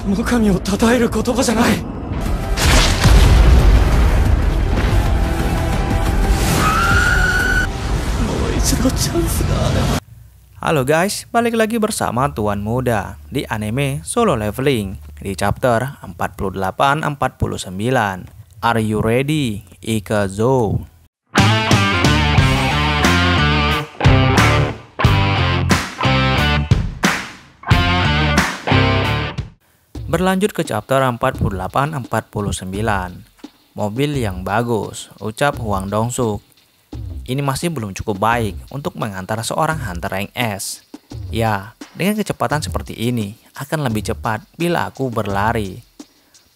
この神を称える言葉じゃない。もう一度チャンスがあれば。Halo guys, balik lagi bersama Tuan Muda di anime Solo Leveling di chapter 48-49. Are you ready, Ikazo? Berlanjut ke chapter 48-49. Mobil yang bagus, ucap Hwang Dong-suk. Ini masih belum cukup baik untuk mengantar seorang hunter rank S. Ya, dengan kecepatan seperti ini akan lebih cepat bila aku berlari.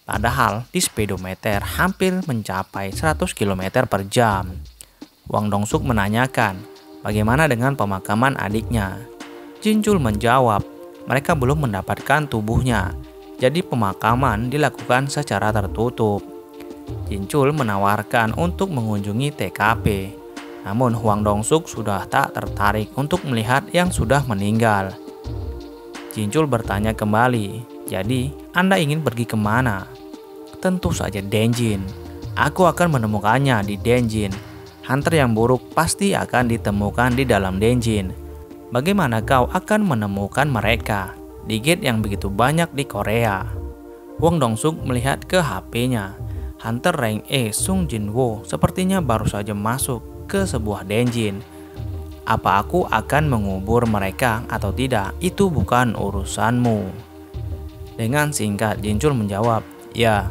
Padahal di speedometer hampir mencapai 100 km per jam. Hwang Dong-suk menanyakan bagaimana dengan pemakaman adiknya. Jin-chul menjawab, mereka belum mendapatkan tubuhnya. Jadi pemakaman dilakukan secara tertutup. Jin-chul menawarkan untuk mengunjungi TKP. Namun Hwang Dong-suk sudah tak tertarik untuk melihat yang sudah meninggal. Jin-chul bertanya kembali, jadi Anda ingin pergi kemana? Tentu saja Denjin. Aku akan menemukannya di Denjin. Hunter yang buruk pasti akan ditemukan di dalam Denjin. Bagaimana kau akan menemukan mereka di gate yang begitu banyak di Korea? Hwang Dong-suk melihat ke HP-nya. Hunter rank E Sung Jin-woo sepertinya baru saja masuk ke sebuah Denjin. Apa aku akan mengubur mereka atau tidak, itu bukan urusanmu. Dengan singkat Jin-chul menjawab, ya.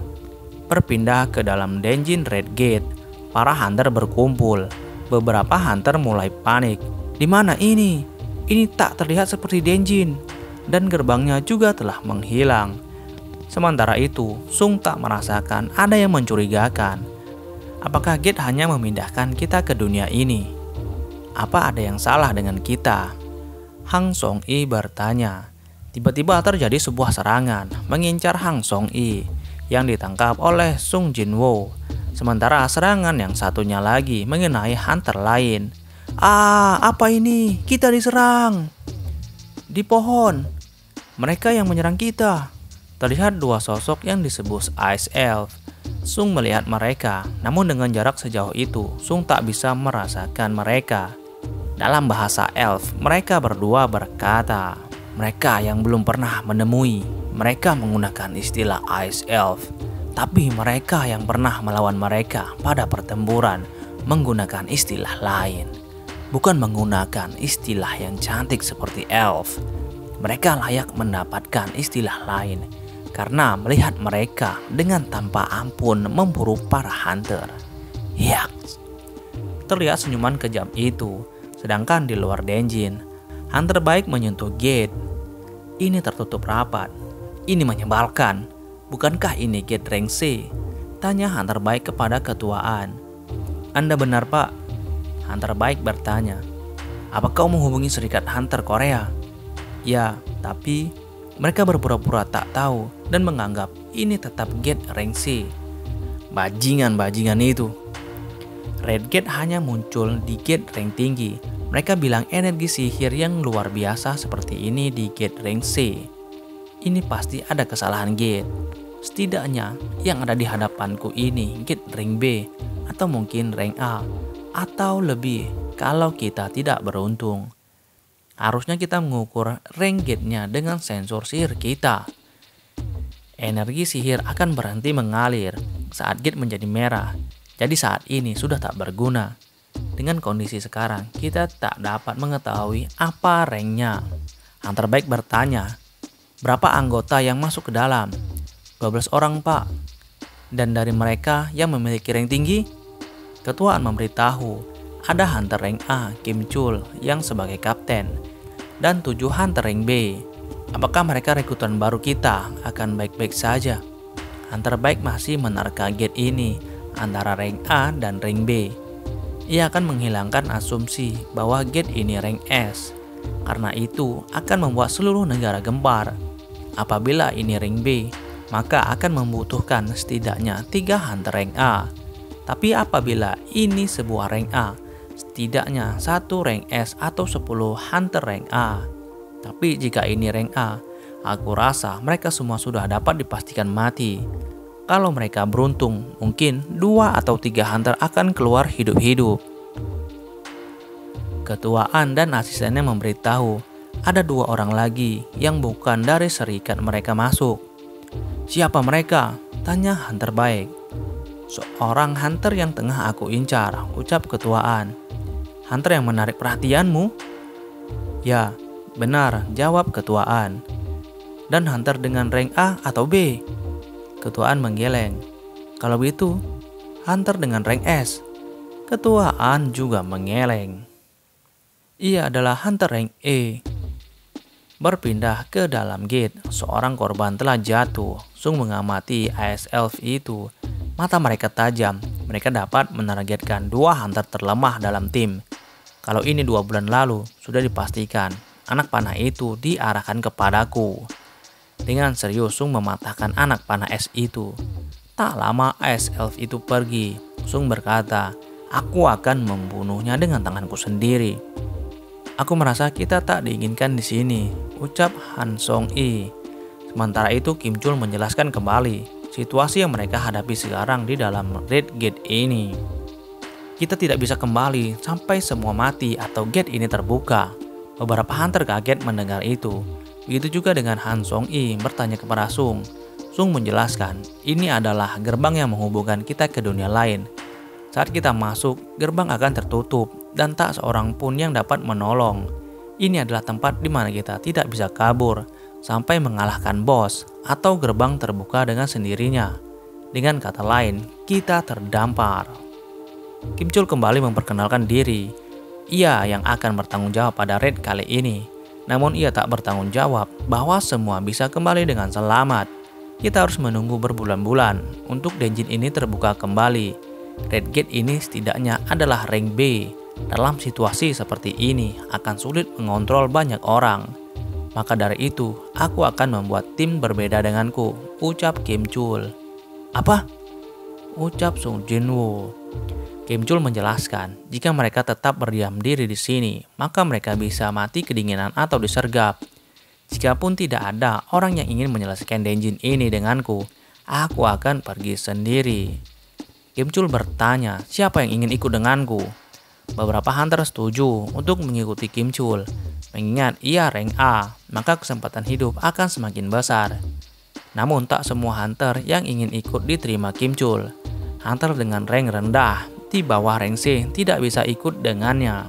Berpindah ke dalam Denjin Red Gate. Para hunter berkumpul. Beberapa hunter mulai panik. Di mana ini? Ini tak terlihat seperti Denjin. Dan gerbangnya juga telah menghilang. Sementara itu, Sung tak merasakan ada yang mencurigakan. Apakah gate hanya memindahkan kita ke dunia ini? Apa ada yang salah dengan kita? Hang Song-i bertanya. Tiba-tiba terjadi sebuah serangan mengincar Hang Song-i yang ditangkap oleh Sung Jin-woo. Sementara serangan yang satunya lagi mengenai hunter lain. Apa ini? Kita diserang. Di pohon. Mereka yang menyerang kita. Terlihat dua sosok yang disebut Ice Elf. Sung melihat mereka, namun dengan jarak sejauh itu, Sung tak bisa merasakan mereka. Dalam bahasa Elf, mereka berdua berkata, mereka yang belum pernah menemui, mereka menggunakan istilah Ice Elf. Tapi mereka yang pernah melawan mereka pada pertempuran menggunakan istilah lain. Bukan menggunakan istilah yang cantik seperti Elf. Mereka layak mendapatkan istilah lain. Karena melihat mereka dengan tanpa ampun memburu para hunter. Yaks. Terlihat senyuman kejam itu. Sedangkan di luar Denjin, hunter baik menyentuh gate. Ini tertutup rapat. Ini menyebalkan. Bukankah ini gate rank C? Tanya hunter baik kepada ketuaan. Anda benar pak? Hunter baik bertanya. Apa kau menghubungi serikat hunter Korea? Ya, tapi mereka berpura-pura tak tahu dan menganggap ini tetap gate rank C. Bajingan-bajingan itu. Red Gate hanya muncul di gate rank tinggi. Mereka bilang energi sihir yang luar biasa seperti ini di gate rank C. Ini pasti ada kesalahan gate. Setidaknya yang ada di hadapanku ini gate rank B atau mungkin rank A atau lebih kalau kita tidak beruntung. Harusnya kita mengukur rank gate-nya dengan sensor sihir kita. Energi sihir akan berhenti mengalir saat gate menjadi merah. Jadi saat ini sudah tak berguna. Dengan kondisi sekarang, kita tak dapat mengetahui apa rank-nya. Hunter baik bertanya, berapa anggota yang masuk ke dalam? 12 orang pak. Dan dari mereka yang memiliki rank tinggi? Ketuaan memberitahu, ada hunter rank A, Kim Chul, yang sebagai kapten, dan 7 hunter rank B. Apakah mereka rekrutan baru kita akan baik-baik saja? Hunter baik masih menerka gate ini antara rank A dan rank B. Ia akan menghilangkan asumsi bahwa gate ini rank S. Karena itu akan membuat seluruh negara gempar. Apabila ini rank B, maka akan membutuhkan setidaknya 3 hunter rank A. Tapi apabila ini sebuah rank A, setidaknya 1 rank S atau 10 hunter rank A. Tapi jika ini rank A, Aku rasa mereka semua sudah dapat dipastikan mati. Kalau mereka beruntung, mungkin 2 atau 3 hunter akan keluar hidup-hidup. Ketua An dan asistennya memberitahu ada 2 orang lagi yang bukan dari serikat mereka masuk. Siapa mereka? Tanya hunter baik. Seorang hunter yang tengah aku incar, ucap Ketua An. Hunter yang menarik perhatianmu? Ya, benar, jawab Ketua An. Dan hunter dengan rank A atau B? Ketua An menggeleng. Kalau begitu, hunter dengan rank S. Ketua An juga menggeleng. Ia adalah hunter rank E. Berpindah ke dalam gate, seorang korban telah jatuh. Sung mengamati ASL itu. Mata mereka tajam. Mereka dapat menargetkan 2 hunter terlemah dalam tim. Kalau ini 2 bulan lalu, sudah dipastikan anak panah itu diarahkan kepadaku. Dengan serius Sung mematahkan anak panah es itu. Tak lama ASL itu pergi. Sung berkata, aku akan membunuhnya dengan tanganku sendiri. Aku merasa kita tak diinginkan di sini, ucap Han Song I. Sementara itu Kim Chul menjelaskan kembali situasi yang mereka hadapi sekarang di dalam Red Gate ini. Kita tidak bisa kembali sampai semua mati atau gate ini terbuka. Beberapa hunter kaget mendengar itu. Begitu juga dengan Han Song I bertanya kepada Sung. Sung menjelaskan, ini adalah gerbang yang menghubungkan kita ke dunia lain. Saat kita masuk, gerbang akan tertutup dan tak seorang pun yang dapat menolong. Ini adalah tempat di mana kita tidak bisa kabur sampai mengalahkan bos atau gerbang terbuka dengan sendirinya. Dengan kata lain, kita terdampar. Kim Chul kembali memperkenalkan diri. Ia yang akan bertanggung jawab pada raid kali ini. Namun ia tak bertanggung jawab bahwa semua bisa kembali dengan selamat. Kita harus menunggu berbulan-bulan untuk dungeon ini terbuka kembali. Red Gate ini setidaknya adalah rank B. Dalam situasi seperti ini akan sulit mengontrol banyak orang. Maka dari itu, aku akan membuat tim berbeda denganku, ucap Kim Chul. Apa? Ucap Sung Jinwoo. Kim Chul menjelaskan, jika mereka tetap berdiam diri di sini, maka mereka bisa mati kedinginan atau disergap. Jikapun tidak ada orang yang ingin menyelesaikan dungeon ini denganku, aku akan pergi sendiri. Kim Chul bertanya, siapa yang ingin ikut denganku? Beberapa hunter setuju untuk mengikuti Kim Chul. Mengingat ia rank A, maka kesempatan hidup akan semakin besar. Namun tak semua hunter yang ingin ikut diterima Kim Chul. Hunter dengan rank rendah di bawah rank C tidak bisa ikut dengannya.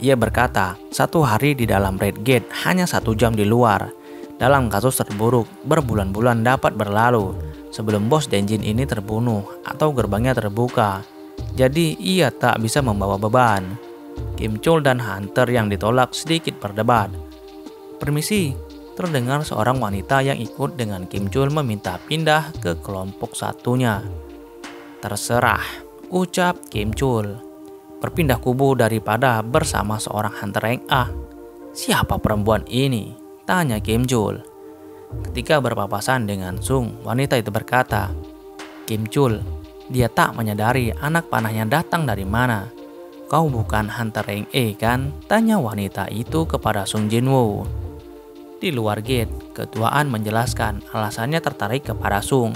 Ia berkata, 1 hari di dalam Red Gate hanya 1 jam di luar. Dalam kasus terburuk, berbulan-bulan dapat berlalu sebelum bos dungeon ini terbunuh atau gerbangnya terbuka. Jadi ia tak bisa membawa beban. Kim Chul dan hunter yang ditolak sedikit berdebat. Permisi, terdengar seorang wanita yang ikut dengan Kim Chul meminta pindah ke kelompok satunya. Terserah, ucap Kim Chul. Berpindah kubu daripada bersama seorang hunter rank A. Siapa perempuan ini? Tanya Kim Chul. Ketika berpapasan dengan Sung, wanita itu berkata, Kim Chul, dia tak menyadari anak panahnya datang dari mana. Kau bukan hunter rank E kan? Tanya wanita itu kepada Sung Jinwoo. Di luar gate, Ketua An menjelaskan alasannya tertarik kepada Sung.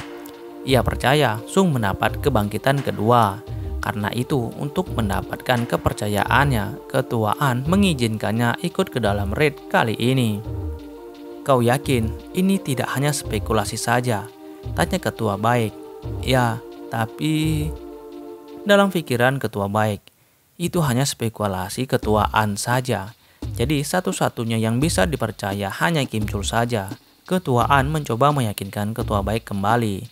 Ia percaya Sung mendapat kebangkitan kedua. Karena itu, untuk mendapatkan kepercayaannya, Ketua An mengizinkannya ikut ke dalam raid kali ini. Kau yakin ini tidak hanya spekulasi saja? Tanya Ketua Baik. Ya, tapi dalam pikiran Ketua Baik, itu hanya spekulasi Ketua An saja. Jadi satu-satunya yang bisa dipercaya hanya Kim Chul saja. Ketua An mencoba meyakinkan Ketua Baik kembali.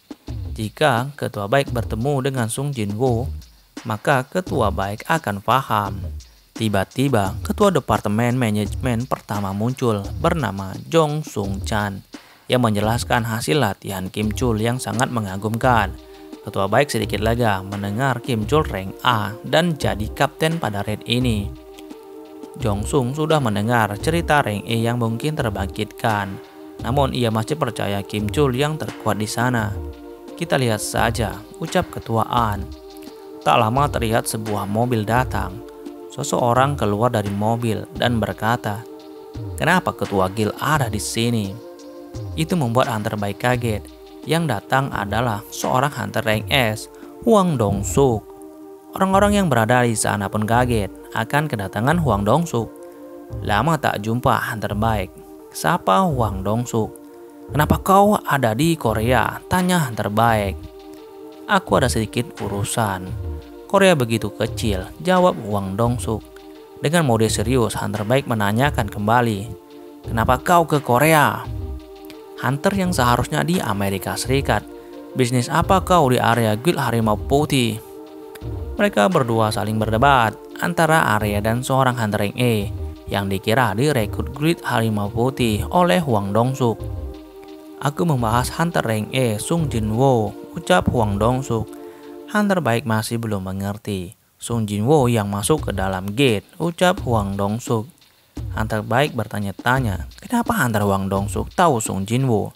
Jika Ketua Baik bertemu dengan Sung Jinwoo, maka Ketua Baik akan paham. Tiba-tiba, Ketua Departemen Manajemen pertama muncul bernama Jong Sung Chan yang menjelaskan hasil latihan Kim Chul yang sangat mengagumkan. Ketua Baik sedikit lega mendengar Kim Chul rank A dan jadi kapten pada raid ini. Jong Sung sudah mendengar cerita rank E yang mungkin terbangkitkan, namun ia masih percaya Kim Chul yang terkuat di sana. Kita lihat saja, ucap Ketua An. Tak lama terlihat sebuah mobil datang. Seseorang keluar dari mobil dan berkata, "Kenapa Ketua Guild ada di sini?" Itu membuat hunter baik kaget. Yang datang adalah seorang hunter rank S, Hwang Dong-suk. Orang-orang yang berada di sana pun kaget akan kedatangan Hwang Dong-suk. Lama tak jumpa hunter baik. Siapa Hwang Dong-suk? Kenapa kau ada di Korea? Tanya hunter baik. Aku ada sedikit urusan. Korea begitu kecil, jawab Hwang Dong-suk. Dengan mode serius, hunter baik menanyakan kembali. Kenapa kau ke Korea? Hunter yang seharusnya di Amerika Serikat. Bisnis apa kau di area Guild Harimau Putih? Mereka berdua saling berdebat antara Arya dan seorang hunter rank E yang dikira direkrut Guild Harimau Putih oleh Hwang Dong-suk. Aku membahas hunter rank E Sung Jin-woo, ucap Hwang Dong-suk. Hunter baik masih belum mengerti. Sung Jin-woo yang masuk ke dalam gate, ucap Hwang Dong-suk. Hunter baik bertanya-tanya, kenapa hunter Hwang Dong-suk tahu Sung Jin-woo?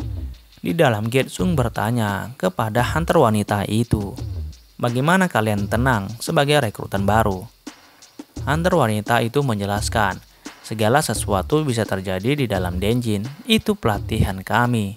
Di dalam gate, Sung bertanya kepada hunter wanita itu, bagaimana kalian tenang sebagai rekrutan baru? Hunter wanita itu menjelaskan, segala sesuatu bisa terjadi di dalam Denjin, itu pelatihan kami.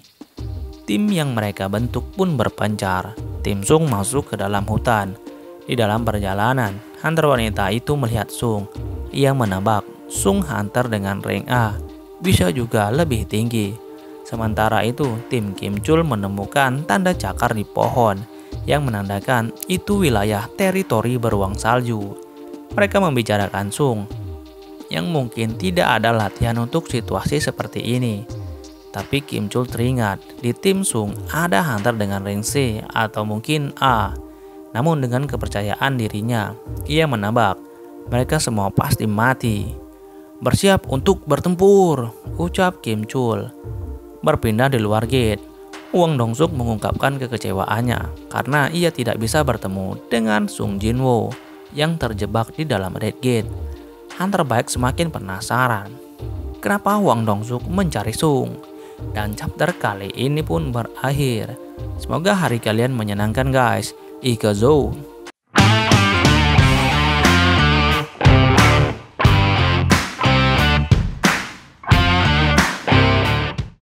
Tim yang mereka bentuk pun berpencar. Tim Sung masuk ke dalam hutan. Di dalam perjalanan, hunter wanita itu melihat Sung. Ia menebak Sung hunter dengan rank A, bisa juga lebih tinggi. Sementara itu, tim Kim Chul menemukan tanda cakar di pohon yang menandakan itu wilayah teritori beruang salju. Mereka membicarakan Sung, yang mungkin tidak ada latihan untuk situasi seperti ini. Tapi Kim Chul teringat, di tim Sung ada hunter dengan rank C atau mungkin A. Namun dengan kepercayaan dirinya, ia menebak mereka semua pasti mati. Bersiap untuk bertempur, ucap Kim Chul. Berpindah di luar gate, Hwang Dong-suk mengungkapkan kekecewaannya karena ia tidak bisa bertemu dengan Sung Jin-woo yang terjebak di dalam red gate. Hunter baik semakin penasaran. Kenapa Hwang Dong-suk mencari Sung? Dan chapter kali ini pun berakhir. Semoga hari kalian menyenangkan guys. Ika Zou.